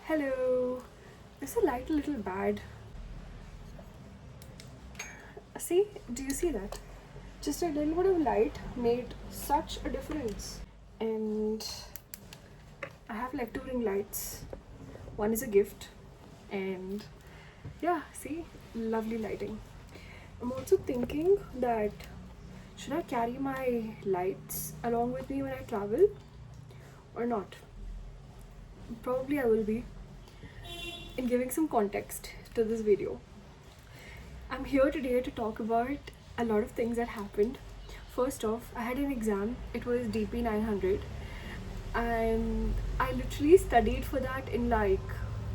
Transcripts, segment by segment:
Hello. Is the light a little bad? See? Do you see that? Just a little bit of light made such a difference. And I have like two ring lights. One is a gift. And yeah, see? Lovely lighting. I'm also thinking that should I carry my lights along with me when I travel or not? Probably I will be. In giving some context to this video, I'm here today to talk about a lot of things that happened. First off, I had an exam. It was DP 900, and I literally studied for that in like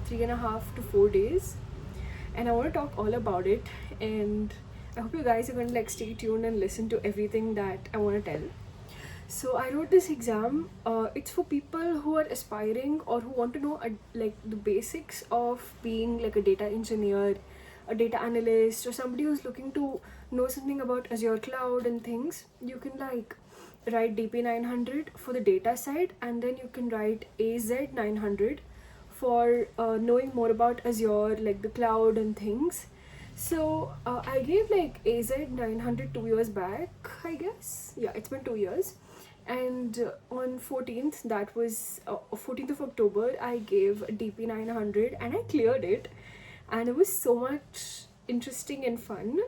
3.5 to 4 days. And I want to talk all about it. And I hope you guys are going to like stay tuned and listen to everything that I want to tell. So I wrote this exam. It's for people who are aspiring or who want to know like the basics of being like a data engineer, a data analyst, or somebody who's looking to know something about Azure Cloud and things. You can like write DP 900 for the data side, and then you can write AZ 900 for knowing more about Azure, like the cloud and things. So I gave like AZ 900 2 years back, I guess. Yeah, it's been 2 years. And on 14th, that was 14th of October, I gave DP 900 and I cleared it. And it was so much interesting and fun.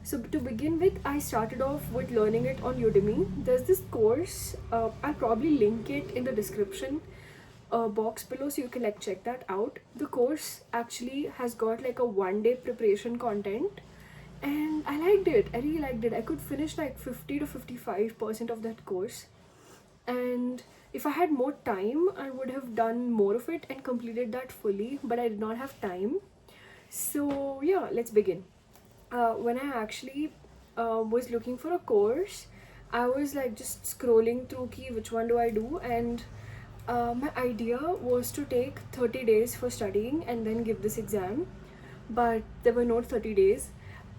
So to begin with, I started off with learning it on Udemy. There's this course, I'll probably link it in the description box below so you can like check that out. The course actually has got like a 1 day preparation content, and I liked it. I really liked it. I could finish like 50 to 55% of that course, and if I had more time I would have done more of it and completed that fully, but I did not have time. So yeah, let's begin. When I actually was looking for a course, I was like just scrolling through which one do I do, and my idea was to take 30 days for studying and then give this exam, but there were no 30 days.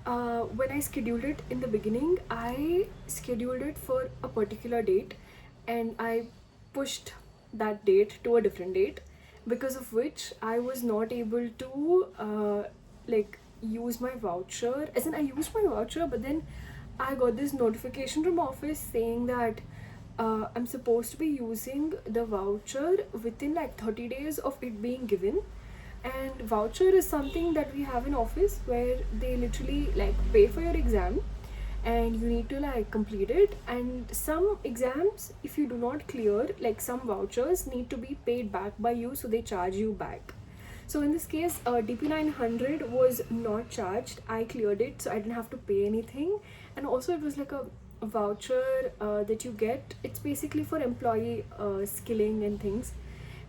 When I scheduled it in the beginning, I scheduled it for a particular date, and I pushed that date to a different date, because of which I was not able to like use my voucher. As in, I used my voucher, but then I got this notification from office saying that I'm supposed to be using the voucher within like 30 days of it being given. And voucher is something that we have in office where they literally like pay for your exam and you need to like complete it. And some exams, if you do not clear, like some vouchers need to be paid back by you, so they charge you back. So in this case, DP 900 was not charged. I cleared it, so I didn't have to pay anything. And also it was like a voucher that you get. It's basically for employee skilling and things.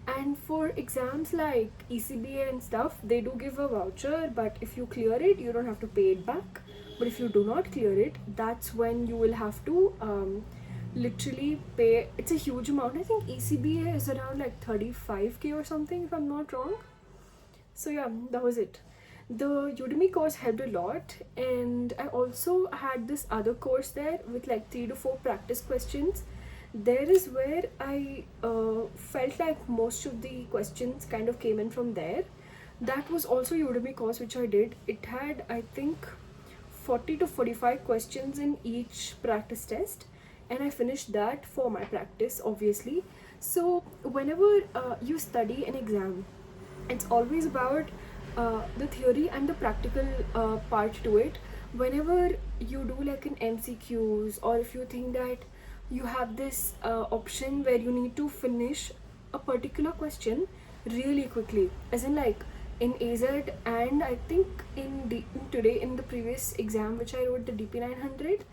And for exams like ECBA and stuff, they do give a voucher, but if you clear it, you don't have to pay it back. But if you do not clear it, that's when you will have to literally pay. It's a huge amount. I think ECBA is around like 35k or something, if I'm not wrong. So yeah, that was it. The Udemy course helped a lot, and I also had this other course there with like 3 to 4 practice questions. There is where I felt like most of the questions kind of came in from there. That was also Udemy course which I did. It had, I think, 40 to 45 questions in each practice test, and I finished that for my practice, obviously. So whenever you study an exam, it's always about the theory and the practical part to it. Whenever you do like an MCQs, or if you think that you have this option where you need to finish a particular question really quickly, as in like in AZ, and I think in today in the previous exam which I wrote, the DP 900,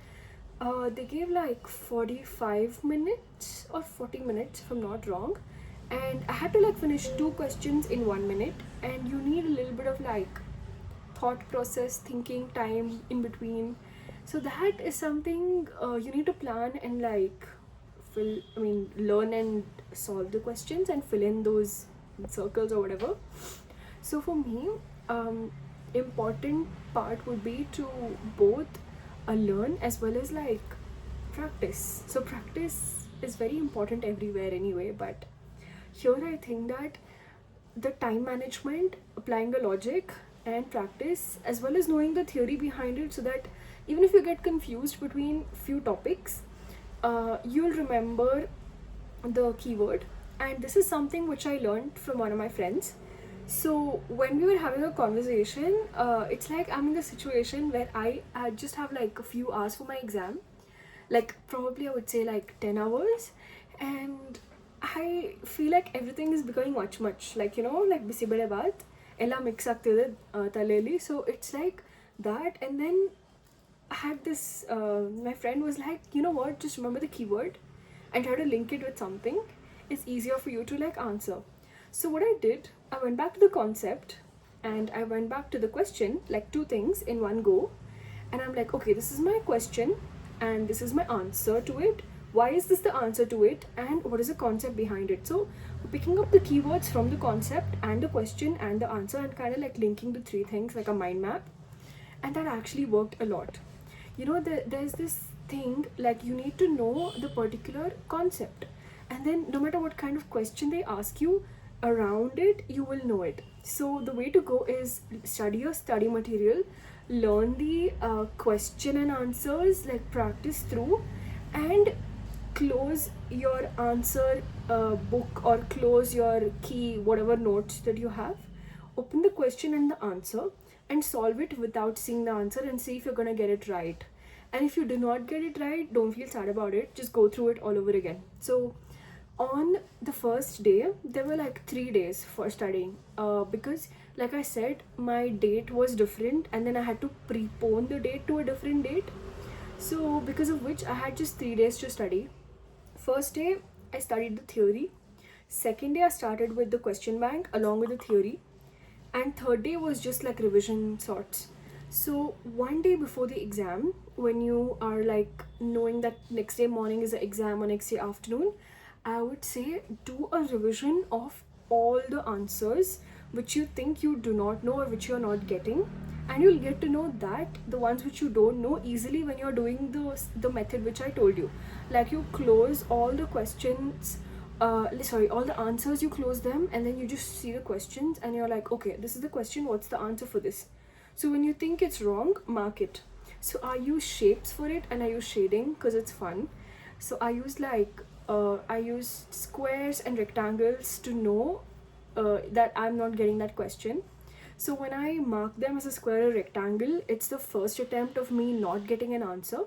they gave like 45 minutes or 40 minutes if I'm not wrong, and I had to like finish 2 questions in 1 minute, and you need a little bit of like thought process, thinking time in between. So that is something you need to plan and like learn and solve the questions and fill in those circles or whatever. So for me, important part would be to both learn as well as like practice. So practice is very important everywhere anyway, but here I think that the time management, applying the logic and practice, as well as knowing the theory behind it, so that even if you get confused between few topics, you'll remember the keyword. And this is something which I learned from one of my friends. So when we were having a conversation, it's like I'm in the situation where I just have like a few hours for my exam, like probably I would say like 10 hours, and I feel like everything is becoming much like, you know, like bisi bade baat ella mix ಆಗ್ತಿದೆ ತಲೆಯಲ್ಲಿ. So it's like that. And then I had this my friend was like, you know what, just remember the keyword and try to link it with something. It's easier for you to like answer. So what I did, I went back to the concept and I went back to the question, like two things in one go. And I'm like, okay, this is my question and this is my answer to it. Why is this the answer to it, and what is the concept behind it? So picking up the keywords from the concept and the question and the answer, and kind of like linking the three things like a mind map. And that actually worked a lot. You know, there's this thing like you need to know the particular concept, and then no matter what kind of question they ask you around it, you will know it. So the way to go is study your study material, learn the question and answers, like practice through, and close your answer book or close your key whatever notes that you have, open the question and the answer and solve it without seeing the answer, and see if you're gonna get it right. And if you do not get it right, don't feel sad about it, just go through it all over again. So on the first day there were like 3 days for studying, because like I said, my date was different and then I had to prepone the date to a different date. So because of which I had just 3 days to study. First day I studied the theory, second day I started with the question bank along with the theory, and third day was just like revision sorts. So one day before the exam, when you are like knowing that next day morning is the exam or next day afternoon, I would say do a revision of all the answers which you think you do not know or which you are not getting, and you'll get to know that the ones which you don't know easily when you're doing the method which I told you. Like you close all the questions, all the answers, you close them and then you just see the questions and you're like, okay, this is the question, what's the answer for this? So when you think it's wrong, mark it. So I use shapes for it and I use shading because it's fun. So I use squares and rectangles to know that I'm not getting that question. So when I mark them as a square or rectangle, it's the first attempt of me not getting an answer.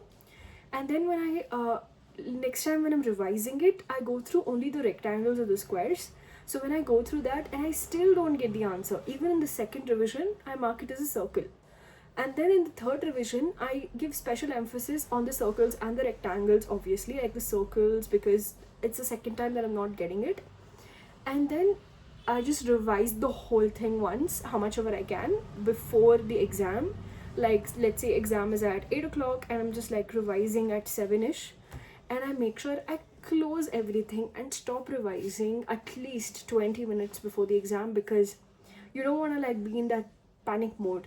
And then when I next time when I'm revising it, I go through only the rectangles or the squares. So when I go through that and I still don't get the answer, even in the second revision, I mark it as a circle. And then in the third revision, I give special emphasis on the circles and the rectangles, obviously, like the circles, because it's the second time that I'm not getting it. And then I just revise the whole thing once, how much ever I can, before the exam. Like, let's say exam is at 8 o'clock and I'm just like revising at 7ish. And I make sure I close everything and stop revising at least 20 minutes before the exam, because you don't want to like be in that panic mode.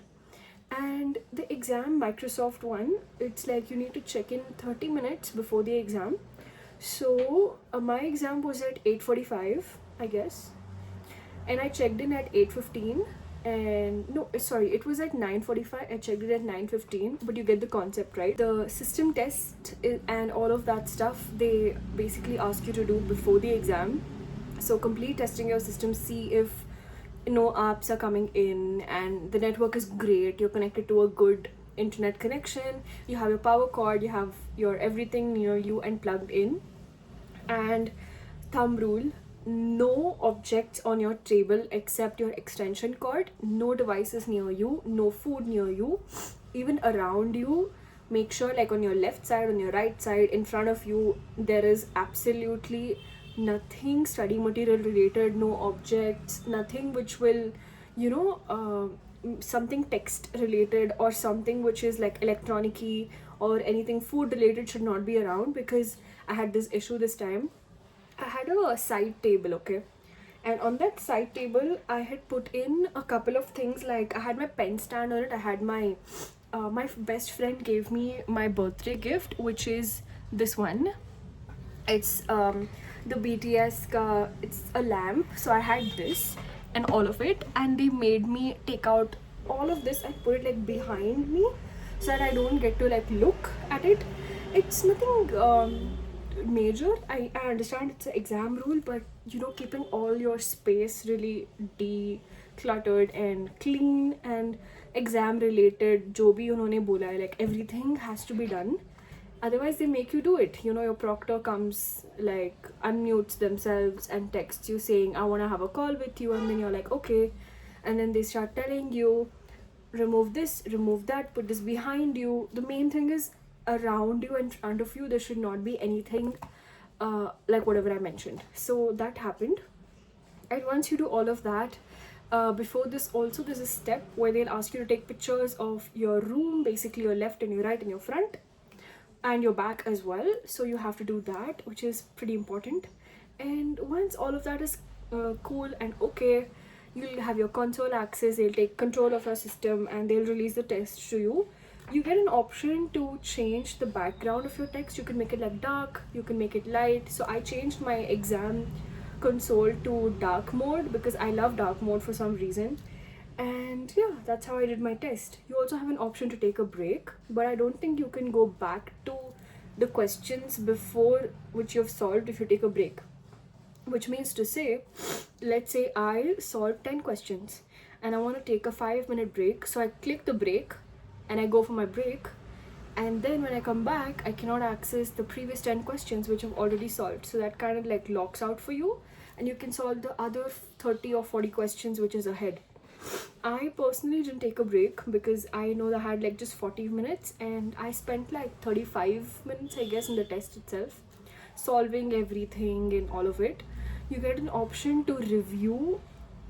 And the exam, Microsoft one, it's like you need to check in 30 minutes before the exam. So my exam was at 8:45, I guess, and I checked in at 8:15. And no, sorry, it was at 9:45. I checked it at 9:15, but you get the concept, right? The system test and all of that stuff, they basically ask you to do before the exam. So complete testing your system, see if no apps are coming in and the network is great, you're connected to a good internet connection, you have your power cord, you have your everything near you and plugged in. And thumb rule, no objects on your table except your extension cord, no devices near you, no food near you, even around you. Make sure like on your left side, on your right side, in front of you, there is absolutely nothing study material related, no objects, nothing which will, you know, something text related or something which is like electronic-y or anything food related should not be around, because I had this issue this time. I had a side table, okay, and on that side table I had put in a couple of things, like I had my pen stand on it, I had my my best friend gave me my birthday gift, which is this one. It's the BTS it's a lamp, so I had this. and all of it, and they made me take out all of this and put it like behind me so that I don't get to like look at it. It's nothing major. I understand it's an exam rule, but you know, keeping all your space really decluttered and clean and exam related जो भी उन्होंने बोला है, like everything has to be done. Otherwise they make you do it. You know, your proctor comes, like unmutes themselves and texts you saying I want to have a call with you, and then you're like okay, and then they start telling you remove this, remove that, put this behind you. The main thing is around you, in front of you there should not be anything like whatever I mentioned. So that happened, and once you do all of that, before this also there's a step where they'll ask you to take pictures of your room, basically your left and your right and your front and your back as well. So you have to do that, which is pretty important. And once all of that is cool and okay, you'll have your console access, they'll take control of your system and they'll release the test to you. You get an option to change the background of your text. You can make it like dark, you can make it light. So I changed my exam console to dark mode because I love dark mode for some reason. And yeah, that's how I did my test. You also have an option to take a break, but I don't think you can go back to the questions before which you've solved if you take a break. Which means to say, let's say I solved 10 questions and I want to take a 5-minute break. So I click the break and I go for my break, and then when I come back I cannot access the previous 10 questions which I've already solved. So that kind of like locks out for you, and you can solve the other 30 or 40 questions which is ahead. I personally didn't take a break because I know that I had like just 40 minutes and I spent like 35 minutes I guess in the test itself, solving everything and all of it. You get an option to review.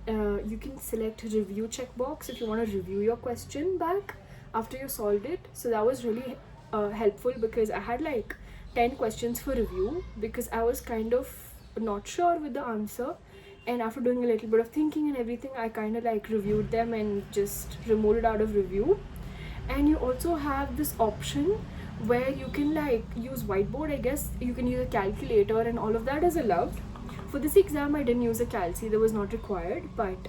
You can select review checkbox if you want to review your question back after you solved it. So that was really helpful because I had like 10 questions for review because I was kind of not sure with the answer, and after doing a little bit of thinking and everything I kind of like reviewed them and just removed it out of review. And you also have this option where you can like use whiteboard. I guess you can use a calculator and all of that is allowed. For this exam I didn't use a calci, that was not required, but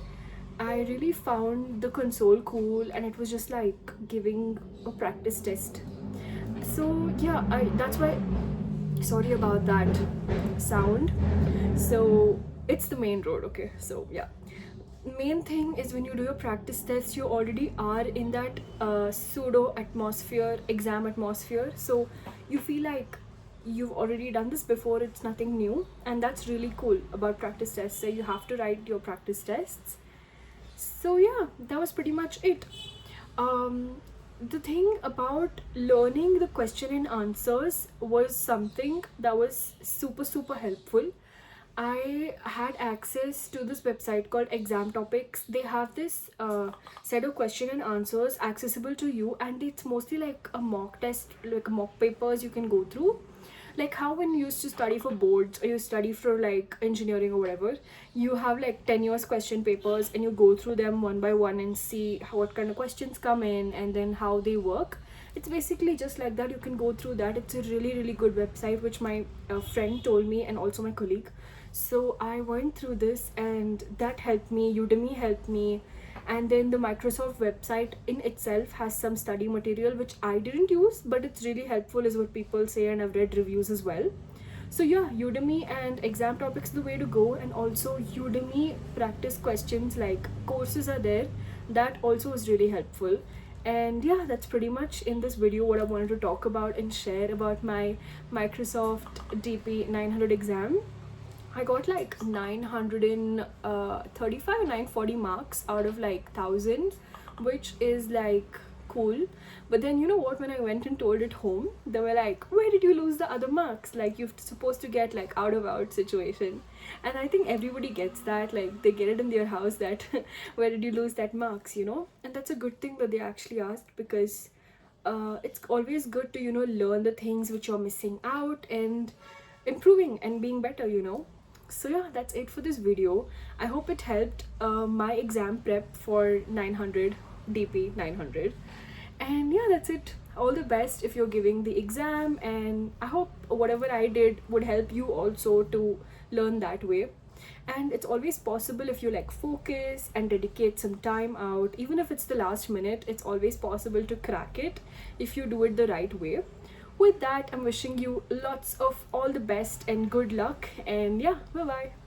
I really found the console cool and it was just like giving a practice test. So yeah, that's why, sorry about that sound. So it's the main road, okay? So yeah, main thing is when you do your practice test you already are in that pseudo atmosphere, exam atmosphere, so you feel like you've already done this before, it's nothing new. And that's really cool about practice tests, so you have to write your practice tests. So yeah, that was pretty much it. The thing about learning the question and answers was something that was super helpful. I had access to this website called Exam Topics. They have this set of question and answers accessible to you, and it's mostly like a mock test, like mock papers you can go through. Like how when you used to study for boards or you study for like engineering or whatever, you have like 10 years question papers and you go through them one by one and see what kind of questions come in and then how they work. It's basically just like that. You can go through that. It's a really good website which my friend told me and also my colleague. So I went through this and that helped me. Udemy helped me, and then the Microsoft website in itself has some study material which I didn't use, but it's really helpful is what people say, and I've read reviews as well. So yeah, Udemy and Exam Topics the way to go. And also Udemy practice questions like courses are there, that also is really helpful. And yeah, that's pretty much in this video what I wanted to talk about and share about my Microsoft DP 900 exam. I got like 935 940 marks out of like 1000, which is like cool. But then you know what, when I went and told it home, they were like, where did you lose the other marks? Like you're supposed to get like out situation. And I think everybody gets that, like they get it in their house that where did you lose that marks, you know. And that's a good thing that they actually asked, because it's always good to, you know, learn the things which you're missing out and improving and being better, you know. So yeah, that's it for this video. I hope it helped my exam prep for 900 DP 900. And yeah, that's it. All the best if you're giving the exam, and I hope whatever I did would help you also to learn that way. And it's always possible if you like focus and dedicate some time out. Even if it's the last minute, it's always possible to crack it if you do it the right way. With that, I'm wishing you lots of all the best and good luck, and yeah, bye bye.